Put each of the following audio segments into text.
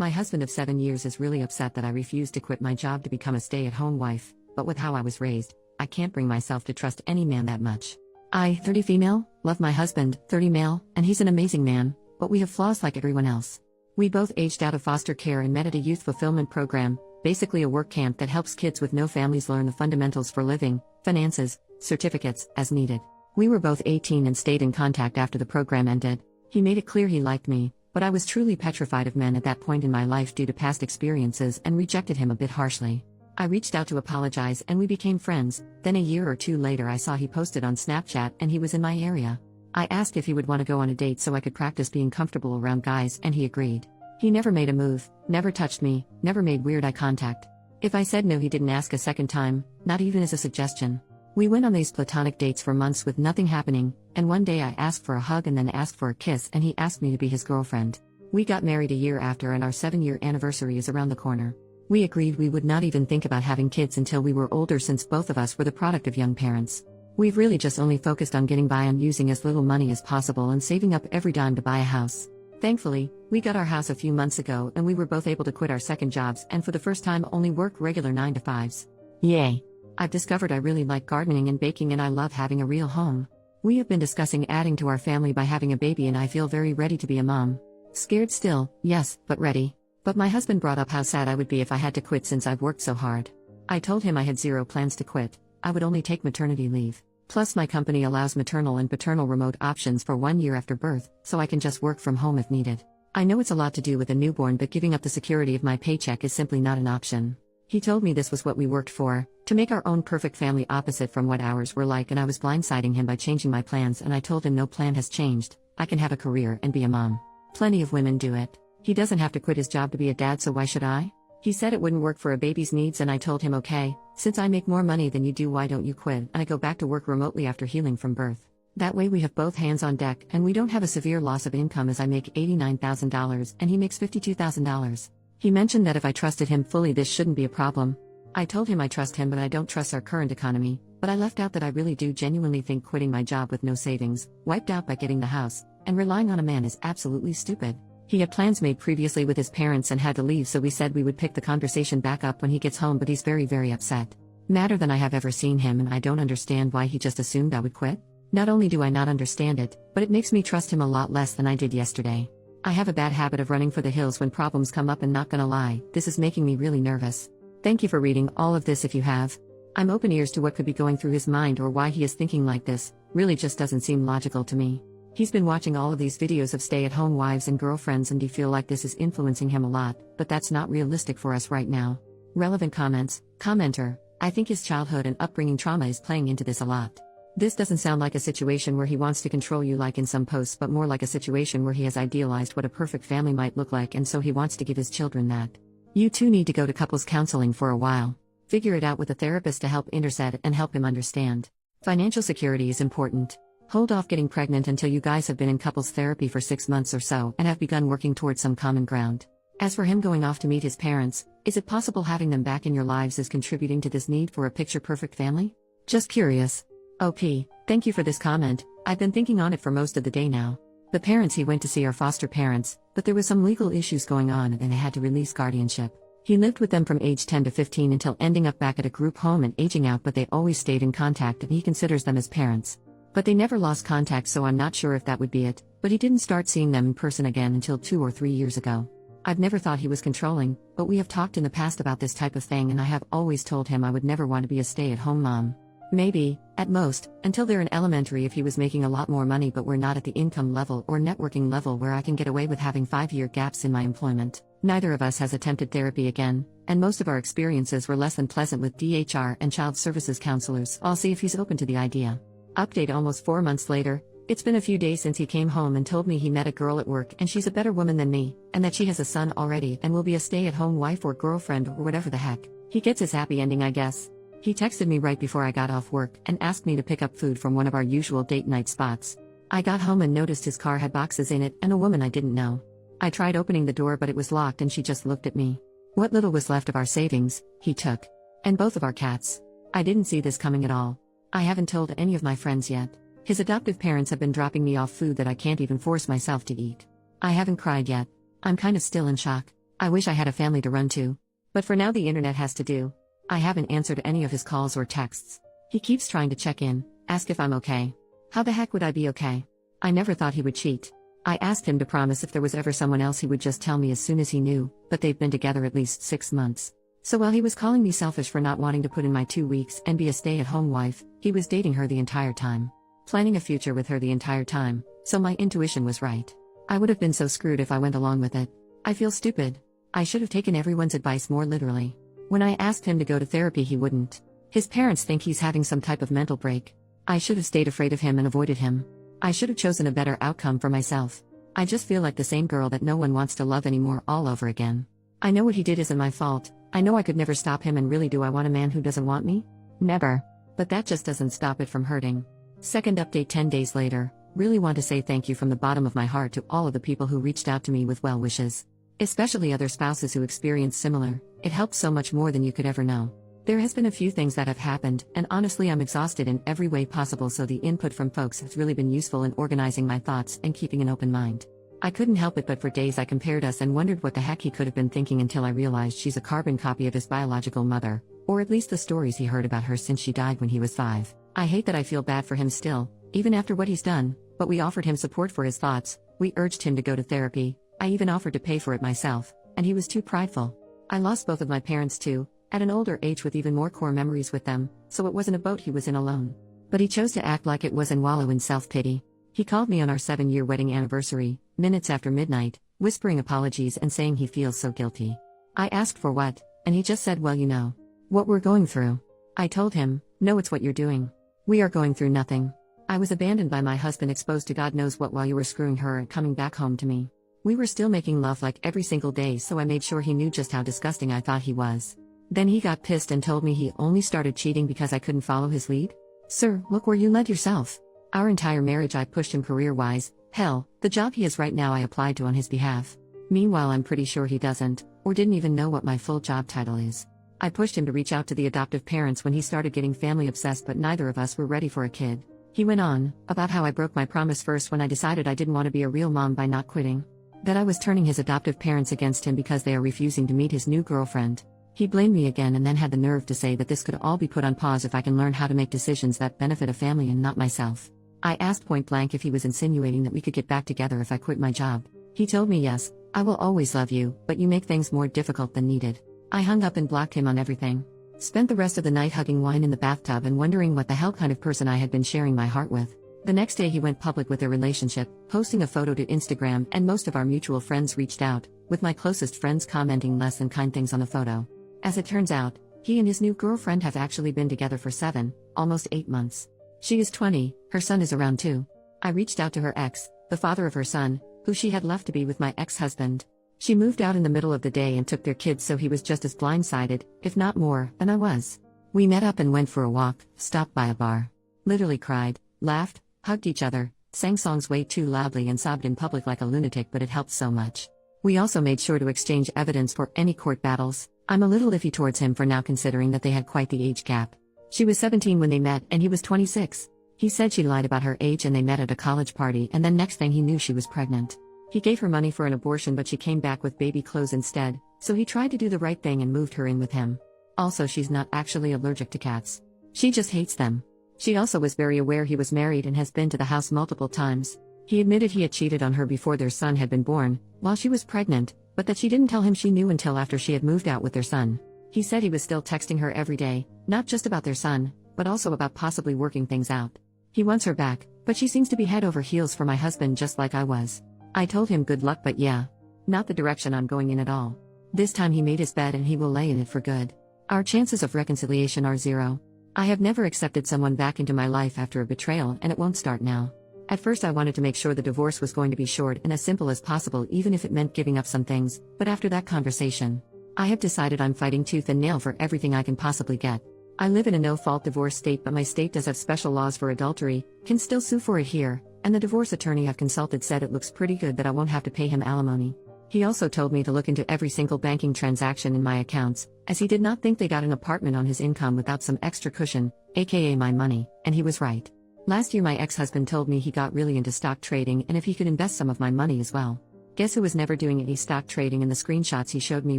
My husband of 7 years is really upset that I refused to quit my job to become a stay-at-home wife, but with how I was raised, I can't bring myself to trust any man that much. I, 30 female, love my husband, 30 male, and he's an amazing man, but we have flaws like everyone else. We both aged out of foster care and met at a youth fulfillment program, basically a work camp that helps kids with no families learn the fundamentals for living, finances, certificates, as needed. We were both 18 and stayed in contact after the program ended. He made it clear he liked me, but I was truly petrified of men at that point in my life due to past experiences and rejected him a bit harshly. I reached out to apologize and we became friends. Then a year or two later I saw he posted on Snapchat and he was in my area. I asked if he would want to go on a date so I could practice being comfortable around guys and he agreed. He never made a move, never touched me, never made weird eye contact. If I said no he didn't ask a second time, not even as a suggestion. We went on these platonic dates for months with nothing happening, and one day I asked for a hug and then asked for a kiss and he asked me to be his girlfriend. We got married a year after and our 7-year anniversary is around the corner. We agreed we would not even think about having kids until we were older since both of us were the product of young parents. We've really just only focused on getting by on using as little money as possible and saving up every dime to buy a house. Thankfully, we got our house a few months ago and we were both able to quit our second jobs and for the first time only work regular 9-to-5s. Yay! I've discovered I really like gardening and baking and I love having a real home. We have been discussing adding to our family by having a baby and I feel very ready to be a mom. Scared still, yes, but ready. But my husband brought up how sad I would be if I had to quit since I've worked so hard. I told him I had zero plans to quit. I would only take maternity leave. Plus my company allows maternal and paternal remote options for 1 year after birth, so I can just work from home if needed. I know it's a lot to do with a newborn but giving up the security of my paycheck is simply not an option. He told me this was what we worked for, to make our own perfect family opposite from what ours were like and I was blindsiding him by changing my plans and I told him no plan has changed, I can have a career and be a mom. Plenty of women do it. He doesn't have to quit his job to be a dad so why should I? He said it wouldn't work for a baby's needs and I told him okay, since I make more money than you do why don't you quit and I go back to work remotely after healing from birth. That way we have both hands on deck and we don't have a severe loss of income as I make $89,000 and he makes $52,000. He mentioned that if I trusted him fully this shouldn't be a problem. I told him I trust him but I don't trust our current economy, but I left out that I really do genuinely think quitting my job with no savings, wiped out by getting the house, and relying on a man is absolutely stupid. He had plans made previously with his parents and had to leave so we said we would pick the conversation back up when he gets home but he's very upset. Madder than I have ever seen him and I don't understand why he just assumed I would quit. Not only do I not understand it, but it makes me trust him a lot less than I did yesterday. I have a bad habit of running for the hills when problems come up and not gonna lie, this is making me really nervous. Thank you for reading all of this if you have. I'm open ears to what could be going through his mind or why he is thinking like this, really just doesn't seem logical to me. He's been watching all of these videos of stay-at-home wives and girlfriends and do feel like this is influencing him a lot, but that's not realistic for us right now. Relevant comments. Commenter, I think his childhood and upbringing trauma is playing into this a lot. This doesn't sound like a situation where he wants to control you like in some posts but more like a situation where he has idealized what a perfect family might look like and so he wants to give his children that. You two need to go to couples counseling for a while. Figure it out with a therapist to help intercede and help him understand. Financial security is important. Hold off getting pregnant until you guys have been in couples therapy for 6 months or so and have begun working towards some common ground. As for him going off to meet his parents, is it possible having them back in your lives is contributing to this need for a picture-perfect family? Just curious. OP, thank you for this comment. I've been thinking on it for most of the day now. The parents he went to see are foster parents, but there was some legal issues going on and they had to release guardianship. He lived with them from age 10 to 15 until ending up back at a group home and aging out but they always stayed in contact and he considers them as parents. But they never lost contact so I'm not sure if that would be it, but he didn't start seeing them in person again until 2 or 3 years ago. I've never thought he was controlling, but we have talked in the past about this type of thing and I have always told him I would never want to be a stay-at-home mom. Maybe, at most, until they're in elementary if he was making a lot more money but we're not at the income level or networking level where I can get away with having 5-year gaps in my employment. Neither of us has attempted therapy again, and most of our experiences were less than pleasant with DHR and child services counselors. I'll see if he's open to the idea. Update almost 4 months later, it's been a few days since he came home and told me he met a girl at work and she's a better woman than me, and that she has a son already and will be a stay-at-home wife or girlfriend or whatever the heck. He gets his happy ending I guess. He texted me right before I got off work and asked me to pick up food from one of our usual date night spots. I got home and noticed his car had boxes in it and a woman I didn't know. I tried opening the door but it was locked and she just looked at me. What little was left of our savings, he took. And both of our cats. I didn't see this coming at all. I haven't told any of my friends yet. His adoptive parents have been dropping me off food that I can't even force myself to eat. I haven't cried yet. I'm kind of still in shock. I wish I had a family to run to. But for now, the internet has to do. I haven't answered any of his calls or texts. He keeps trying to check in, ask if I'm okay. How the heck would I be okay? I never thought he would cheat. I asked him to promise if there was ever someone else he would just tell me as soon as he knew, but they've been together at least 6 months. So while he was calling me selfish for not wanting to put in my 2 weeks and be a stay-at-home wife, he was dating her the entire time. Planning a future with her the entire time, so my intuition was right. I would have been so screwed if I went along with it. I feel stupid. I should have taken everyone's advice more literally. When I asked him to go to therapy, he wouldn't. His parents think he's having some type of mental break. I should have stayed afraid of him and avoided him. I should have chosen a better outcome for myself. I just feel like the same girl that no one wants to love anymore all over again. I know what he did isn't my fault. I know I could never stop him, and really, do I want a man who doesn't want me? Never. But that just doesn't stop it from hurting. Second update 10 days later. Really want to say thank you from the bottom of my heart to all of the people who reached out to me with well wishes. Especially other spouses who experienced similar. It helped so much more than you could ever know. There has been a few things that have happened, and honestly I'm exhausted in every way possible, so the input from folks has really been useful in organizing my thoughts and keeping an open mind. I couldn't help it, but for days I compared us and wondered what the heck he could have been thinking, until I realized she's a carbon copy of his biological mother, or at least the stories he heard about her since she died when he was 5. I hate that I feel bad for him still, even after what he's done, but we offered him support for his thoughts. We urged him to go to therapy. I even offered to pay for it myself, and he was too prideful. I lost both of my parents too, at an older age with even more core memories with them, so it wasn't a boat he was in alone. But he chose to act like it was and wallow in self-pity. He called me on our 7-year wedding anniversary, minutes after midnight, whispering apologies and saying he feels so guilty. I asked for what, and he just said, well, you know what we're going through. I told him, no, it's what you're doing. We are going through nothing. I was abandoned by my husband, exposed to God knows what while you were screwing her and coming back home to me. We were still making love like every single day, so I made sure he knew just how disgusting I thought he was. Then he got pissed and told me he only started cheating because I couldn't follow his lead. Sir, look where you led yourself. Our entire marriage I pushed him career-wise. Hell, the job he has right now I applied to on his behalf. Meanwhile, I'm pretty sure he doesn't, or didn't even know what my full job title is. I pushed him to reach out to the adoptive parents when he started getting family obsessed, but neither of us were ready for a kid. He went on about how I broke my promise first when I decided I didn't want to be a real mom by not quitting. That I was turning his adoptive parents against him because they are refusing to meet his new girlfriend. He blamed me again and then had the nerve to say that this could all be put on pause if I can learn how to make decisions that benefit a family and not myself. I asked point blank if he was insinuating that we could get back together if I quit my job. He told me, yes, I will always love you, but you make things more difficult than needed. I hung up and blocked him on everything. Spent the rest of the night hugging wine in the bathtub and wondering what the hell kind of person I had been sharing my heart with. The next day he went public with their relationship, posting a photo to Instagram, and most of our mutual friends reached out, with my closest friends commenting less than kind things on the photo. As it turns out, he and his new girlfriend have actually been together for 7, almost 8 months. She is 20, her son is around 2. I reached out to her ex, the father of her son, who she had left to be with my ex-husband. She moved out in the middle of the day and took their kids, so he was just as blindsided, if not more, than I was. We met up and went for a walk, stopped by a bar. Literally cried, laughed, hugged each other, sang songs way too loudly and sobbed in public like a lunatic, but it helped so much. We also made sure to exchange evidence for any court battles. I'm a little iffy towards him for now, considering that they had quite the age gap. She was 17 when they met and he was 26. He said she lied about her age and they met at a college party, and then next thing he knew she was pregnant. He gave her money for an abortion, but she came back with baby clothes instead, so he tried to do the right thing and moved her in with him. Also, she's not actually allergic to cats. She just hates them. She also was very aware he was married and has been to the house multiple times. He admitted he had cheated on her before their son had been born, while she was pregnant, but that she didn't tell him she knew until after she had moved out with their son. He said he was still texting her every day, not just about their son, but also about possibly working things out. He wants her back, but she seems to be head over heels for my husband, just like I was. I told him good luck, but yeah, not the direction I'm going in at all. This time he made his bed and he will lay in it for good. Our chances of reconciliation are 0. I have never accepted someone back into my life after a betrayal, and it won't start now. At first I wanted to make sure the divorce was going to be short and as simple as possible, even if it meant giving up some things, but after that conversation, I have decided I'm fighting tooth and nail for everything I can possibly get. I live in a no-fault divorce state, but my state does have special laws for adultery, can still sue for it here, and the divorce attorney I've consulted said it looks pretty good that I won't have to pay him alimony. He also told me to look into every single banking transaction in my accounts, as he did not think they got an apartment on his income without some extra cushion, aka my money, and he was right. Last year my ex-husband told me he got really into stock trading and if he could invest some of my money as well. Guess who was never doing any stock trading, and the screenshots he showed me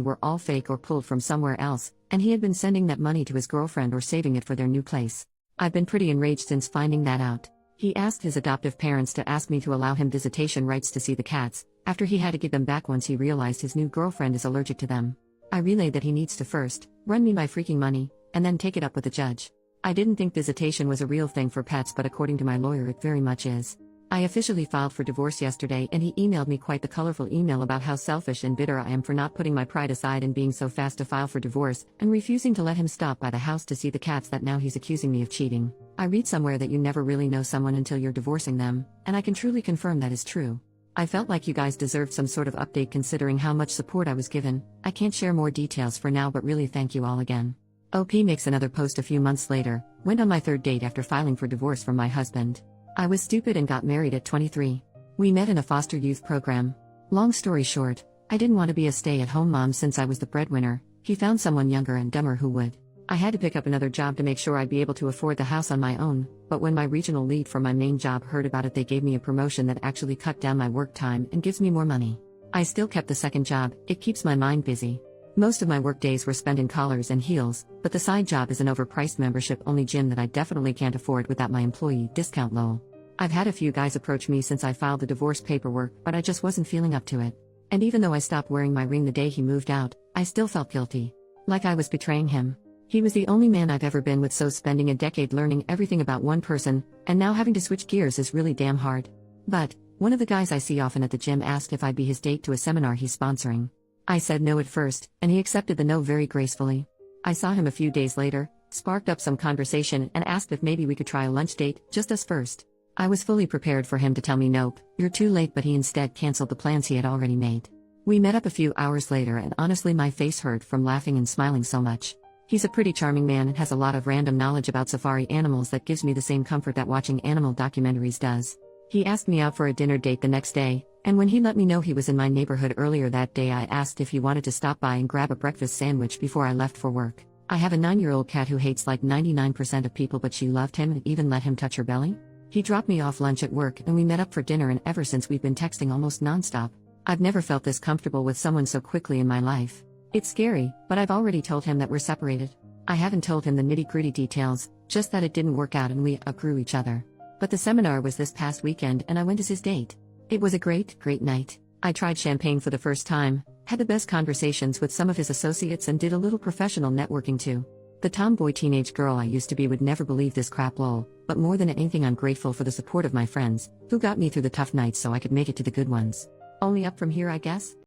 were all fake or pulled from somewhere else, and he had been sending that money to his girlfriend or saving it for their new place. I've been pretty enraged since finding that out. He asked his adoptive parents to ask me to allow him visitation rights to see the cats, after he had to give them back once he realized his new girlfriend is allergic to them. I relayed that he needs to first run me my freaking money, and then take it up with the judge. I didn't think visitation was a real thing for pets, but according to my lawyer it very much is. I officially filed for divorce yesterday, and he emailed me quite the colorful email about how selfish and bitter I am for not putting my pride aside and being so fast to file for divorce, and refusing to let him stop by the house to see the cats that now he's accusing me of cheating. I read somewhere that you never really know someone until you're divorcing them, and I can truly confirm that is true. I felt like you guys deserved some sort of update considering how much support I was given. I can't share more details for now, but really thank you all again. OP makes another post a few months later. Went on my third date after filing for divorce from my husband. I was stupid and got married at 23. We met in a foster youth program. Long story short, I didn't want to be a stay-at-home mom since I was the breadwinner. He found someone younger and dumber who would. I had to pick up another job to make sure I'd be able to afford the house on my own, but when my regional lead for my main job heard about it, they gave me a promotion that actually cut down my work time and gives me more money. I still kept the second job. It keeps my mind busy. Most of my work days were spent in collars and heels, but the side job is an overpriced membership-only gym that I definitely can't afford without my employee discount lol. I've had a few guys approach me since I filed the divorce paperwork, but I just wasn't feeling up to it. And even though I stopped wearing my ring the day he moved out, I still felt guilty. Like I was betraying him. He was the only man I've ever been with, so spending a decade learning everything about one person, and now having to switch gears is really damn hard. But one of the guys I see often at the gym asked if I'd be his date to a seminar he's sponsoring. I said no at first, and he accepted the no very gracefully. I saw him a few days later, sparked up some conversation, and asked if maybe we could try a lunch date, just us first. I was fully prepared for him to tell me nope, you're too late, but he instead canceled the plans he had already made. We met up a few hours later, and honestly my face hurt from laughing and smiling so much. He's a pretty charming man and has a lot of random knowledge about safari animals that gives me the same comfort that watching animal documentaries does. He asked me out for a dinner date the next day, and when he let me know he was in my neighborhood earlier that day, I asked if he wanted to stop by and grab a breakfast sandwich before I left for work. I have a 9-year-old cat who hates like 99% of people, but she loved him and even let him touch her belly. He dropped me off lunch at work and we met up for dinner, and ever since we've been texting almost nonstop. I've never felt this comfortable with someone so quickly in my life. It's scary, but I've already told him that we're separated. I haven't told him the nitty-gritty details, just that it didn't work out and we outgrew each other. But the seminar was this past weekend and I went as his date. It was a great night. I tried champagne for the first time, had the best conversations with some of his associates, and did a little professional networking too. The tomboy teenage girl I used to be would never believe this crap lol, but more than anything I'm grateful for the support of my friends, who got me through the tough nights so I could make it to the good ones. Only up from here, I guess?